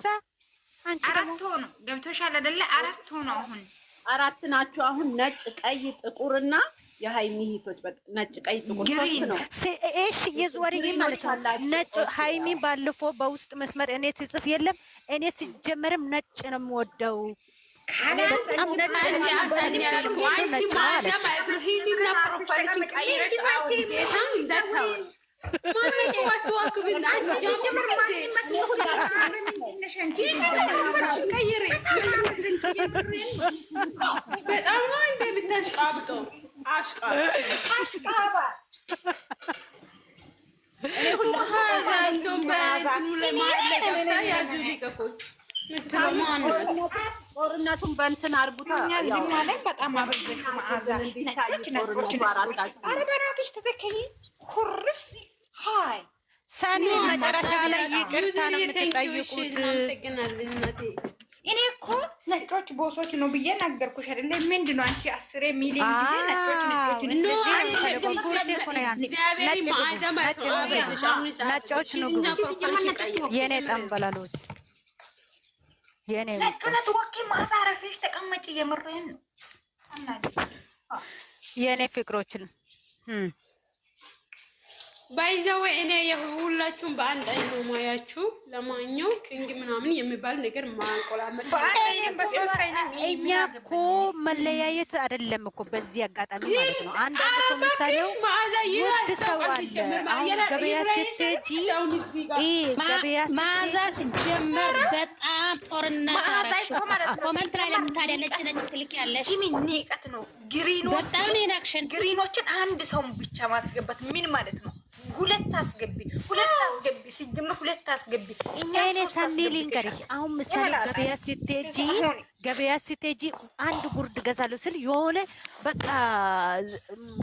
እንደዛ አንቺ ደግሞ አራት ሆኖ ገብቶሻል አይደለ? አራት ሆኖ አሁን አራት ናቸው። አሁን ነጭ፣ ቀይ፣ ጥቁርና የሃይሚ ሂቶች በቃ ነጭ፣ ቀይ፣ ጥቁር ሶስት ነው። እሺ የዝወርዬ ማለት ነው። ነጭ ሃይሚ ባለፈው በውስጥ መስመር እኔ ሲጽፍ የለም እኔ ሲጀመርም ነጭ ነው የምወደው በጣም ነው እንደ ብታሽቃብጦ ጦርነቱን በእንትን አርጉታ በጣም አበዘሽ በናትሽ ተተከይ ኩርፍ ሀይ ሳኒ መጨረሻ ላይ ይቅርታ ነው የምትጠይቁት። እኔ እኮ ነጮች ቦሶች ነው ብዬ ነገርኩሽ አይደለ? ምንድን ነው አንቺ 10 ሚሊዮን ጊዜ ነጮች የኔ ጠንበላሎች የኔ ነጭነት ወኪ ማዛረፍሽ ተቀመጪ። የምሬን ነው የኔ ፍቅሮችን ባይዘው እኔ የሁላችሁም በአንድ አይነት ነው ማያችሁ። ለማንኛው ኪንግ ምናምን የሚባል ነገር ማንቆላመጥ እኛ እኮ መለያየት አይደለም እኮ በዚህ አጋጣሚ ማለት ነው። አንድ ሰው ምሳሌው ውድ ሰው አለ። ገበያ ስትሄጂ መዓዛ ሲጀመር በጣም ጦርነት አረግሽው። ኮመንት ላይ ለምን ታዲያ ነጭ ነጭ ትልቅ ያለሽ ሲሚ ንቀት ነው። በጣም ነው ናክሽን ግሪኖችን አንድ ሰው ብቻ ማስገባት ምን ማለት ነው? ሁለት አስገቢ ሲጀምር ሁለት አስገቢ። እኔ ሳኒ ልንገርሽ፣ አሁን ምሳሌ ገበያ ስትሄጂ አንድ ጉርድ ገዛለሁ ስል የሆነ በቃ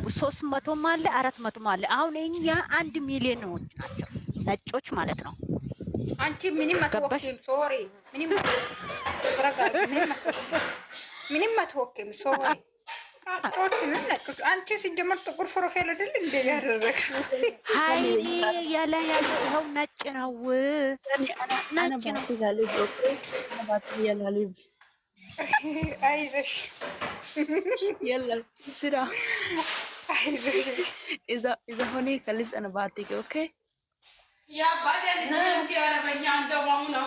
300 አለ 400 አለ። አሁን እኛ 1 ሚሊዮን ናቸው ነጮች ማለት ነው። አንቺ ምንም አትወኪም። ሶሪ ምንም አትወኪም። ሶሪ አንቺ ሲጀመር ጥቁር ፕሮፋይል አይደል እንደ ያደረግሽው? ሃይ ያለ ይኸው ነጭ ነው ነጭ ነው። አይዞሽ የለም ስራ አይዞሽ إذا هوني كليس أنا بعطيك أوكي يا بعدين أنت عربية عند وامنا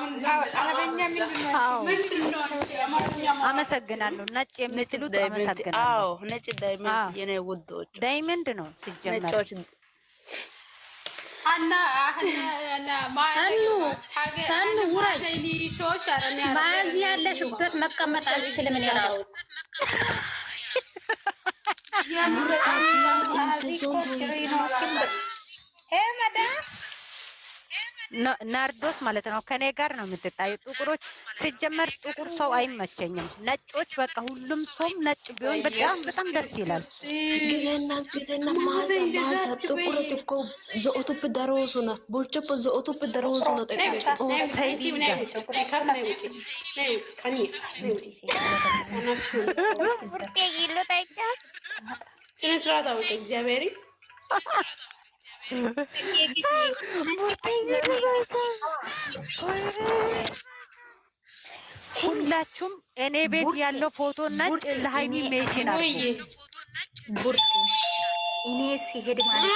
አመሰግናለሁ። ነጭ የምትሉት አመሰግናለሁ። አዎ ነጭ ዳይመንድ የኔ ውዶች ዳይመንድ ነው ሲጀመር። ነጮች ሰኑ ውረጅ። ማዚ ያለሽበት መቀመጥ አልችልም እኔ እራሱ ናርዶስ ማለት ነው። ከኔ ጋር ነው የምትጣዩ። ጥቁሮች ሲጀመር ጥቁር ሰው አይመቸኝም። ነጮች በቃ ሁሉም ሰው ነጭ ቢሆን በጣም ደስ ይላል። ግደና ማዛ ጥቁረት እኮ ዘኦቱፕ ደሮሱና ቡርጭፕ ዘኦቱፕ ደሮሱና ስነስርዓት አውቀ እግዚአብሔር ሁላችሁም እኔ ቤት ያለው ፎቶ ነጭ ለሃይሚ ሜሽን አለ። እኔ ሲሄድ ማለት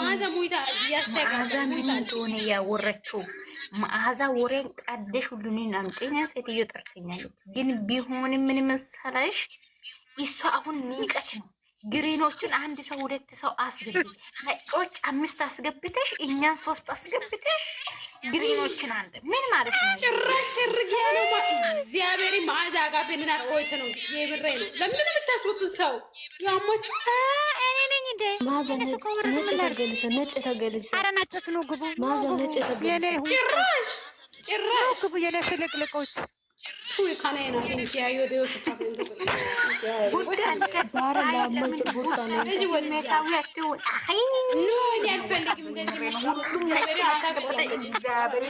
ማዛ ሙይታ ያስተጋዛ ምን እንደሆነ ያወረችው መዓዛ ወሬን ቀደሽ ሁሉን አምጪኝ ሴትዮ ጠርተኛለች። ግን ቢሆን ምን መሰለሽ እሷ አሁን ንቀት ነው። ግሪኖችን አንድ ሰው ሁለት ሰው አስገቢ፣ ነጮች 5 አስገብተሽ እኛን 3 አስገብተሽ ግሪኖችን አንድ ምን ማለት ነው? ጭራሽ ትርግ ያለው እግዚአብሔር መዓዛ ጋር በእናት ቆይተ ነው የብሬ ነው። ለምን የምታስወጡት ሰው ያሞቹ እኔ ነኝ እንዴ? ማዛ ነጭ ተገልሰ አረ ነጭት ነው ግቡ። ማዛ ነጭ ተገልሰ ጭራሽ ግቡ የኔ ፍልቅልቆች ቱይ ካናይና እንት ያዩ ደውስ ታፈንዱ ባረ ለማጭ ቡርታ ነው እዚህ ወደ መታወቂያው አይ ኖ ያልፈልግም እንደዚህ ሁሉም ነገር ያታቀበለ እግዚአብሔር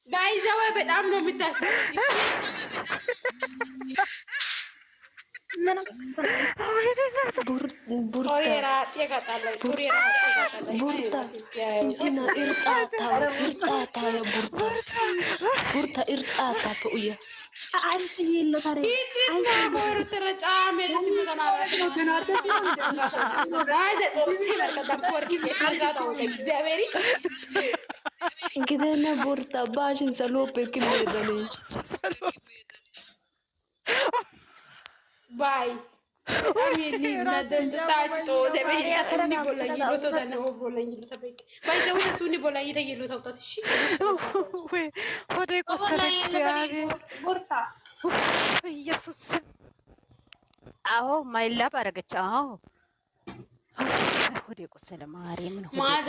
ባይዘው በጣም ነው የምታስተምሩት። ቡርታ እንትና እርጣታ ቡርታ እርጣታ በኡያ አይስ ይሎ ታሬ አይስ ቦርት ረጫሜ ግደና ቡርታ ባሽን ሰሎፔ ክሜደኒ ባይ አሚኒ ነደንደ ታጭ ቶ ዘበይ ታቱኒ ቦላኝ ሎቶ ደነው ቦላኝ ተበይ ባይ ዘው ተሱኒ ቦላኝ ተይሎ ታውጣስ እሺ ወይ ወደ ቆሰለች ያኔ ቦርታ ኢየሱስ አዎ ማይላብ አረገች አዎ ወደ ቆሰለ ማርያም ነው ማዛ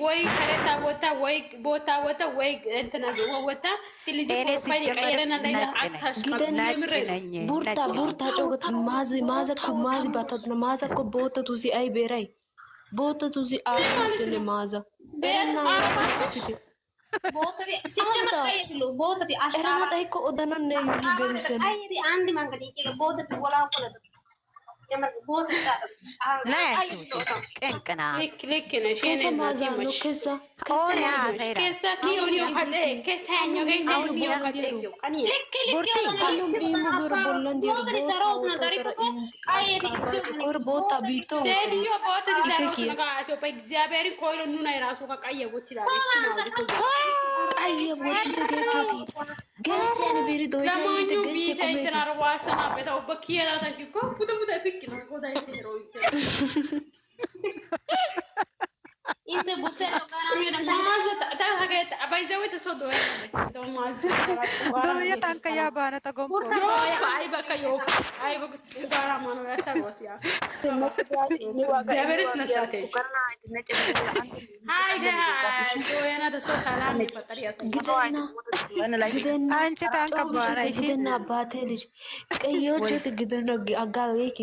ወይ ከረታ ወጣ ወይ ቦታ ወጣ ወይ እንትና ወጣ ስለዚህ ፕሮፋይል ቀየረና ላይ አታሽቀም ቡርታ ጮገት ማዚ ባታትና ማዛ ኮ ቦታ ቱዚ አይ ቤራይ ቦታ ቱዚ አውጥነ ማዛ በና ቦታዲ ሲጀመር አይጥሉ ቦታዲ አሽራ ታይኮ ኦዳና ነው ይገርሰን አይዲ አንድ መንገድ ይቀለ ቦታዲ ወላ ወላ ጀመር ቦታዲ ቀንቀና ልክ ነሽ ከዛ ማዛ ነው ከዛ ኪዮኒዮ ካጨ ከሳኞ ገይሳኞ ቢዮ ካጨ ቀኒ ቦታ ቢቶ ሴትዮ ቦታዲ ዳሮስ ነጋሶ በእግዚአብሔር ኮይሎ ኑና ይራሱ ከቀየ ወጥላል ቀየ ወጥ ተገታቲ ገስቲያን ቢሪ ዶይ ገስቲ ኮሜዲ ተናርዋሰና በታው በኪያላ ታኪኮ ቡደ ፒክ ነው ጎዳይ ሲሮ ኢንተ ቡተሮ ጋራሚዮ ማዘ ታታገት አባይዘው ተሶዶ ነው ማዘ ዶየ ታንከ ያባነ ተጎምቆ አይ በከዮ አይ በከ ጋራ ማኖ ያሳወሲያ እግዚአብሔርስ መስራቴ ሃይ ዶየና ተሶ ሰላም ይፈጠር ግደና አንቺ ታንከ ባራ ግደና አባቴ ልጅ ቀዮቹት ግደና አጋሌኪ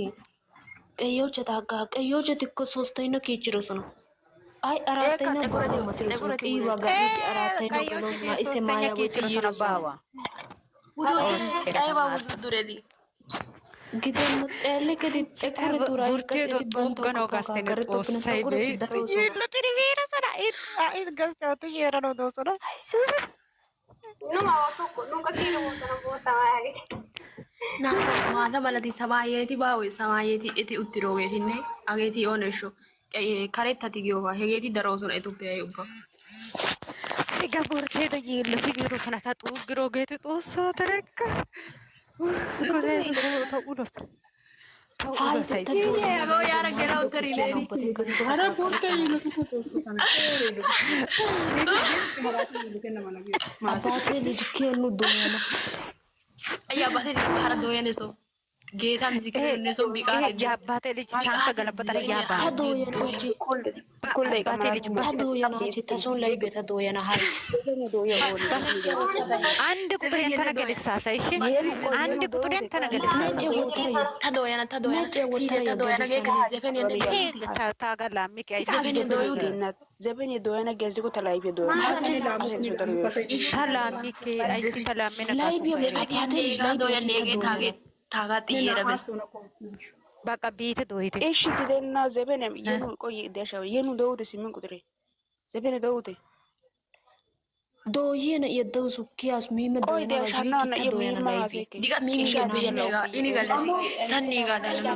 ቀዮቹት ቀዮቹት እኮ ሶስተኛ ኪችሮስ ነው አይ አራተኛ ባዶ ማትረሱ ቀይ ዋጋ አራተኛ ብሎስ ና እሴ ማያ ወጥ ይረባዋ ቀይ ባው ዱረዲ ግደን ጠለ ከዲ ጠቁር ቱራ ከሰቲ ባንቶ ከረቶ ከነቶ ኩረ ደሮሶ ለጥሪቬራ ሰራ ኢት ገስታው ትየራ ነው ዶሶና ኑ ማውቶ ኑ ከኪሎ ቦታ ዋያሪት ና ማታ ባለቲ ሰባየቲ ባው ሰባየቲ እቲ ኡትሮጌቲኔ አጌቲ ኦነሾ karettati giyoogaa hegeeti daroosona Itoophphiyaa ubba. Egaa boortee dayyeellasi yeroo sana taa xuuggiroo geeti xoossoo tarekka. Ta'uu dhoofta. Agoo yaara geraa uttariileeni. Hara boortee yiiloti kutuusutan. Abaatee ልጅ ኬኑ ዶያና Ayya abbate ልጅ hara dooyaneso. ጌታ ምስክር እነሱ ቢቃት ያባቴ ልጅ ታንተ ገለበጠረ ያባ ታዶያናቺ ታዶያናቺ ተሶን ላይ ቤተ ዶያና ሀይት አንድ ቁጥሬን ተነገደሳሳ እሺ አንድ ቁጥሬን ተነገደሳ ታዶያና ታዶያና ገከ ዘፈን የነገ ታጋላ ሚክ አይ ዘበን የዶያና ገዝኩ ተላይ ዶያና ሰላም ሚክ አይ ሰላም መና ላይ ቢያባቴ ዶያና ገታገ ታጋጥ ይረበስ በቃ ቤት ዶይቴ እሺ ግደና ዘበን የኑ ቆይ ደሻው የኑ ደውት ሲምን ቁጥሬ ዘበን ደውት ዶየነ የደውሱ ኪያስ ሚመ ዶያና ዊኪ ዶያና ላይ ዲጋ ሚሚ ገበየለጋ ኢኒ ገለሲ ሰኒ ጋዳለ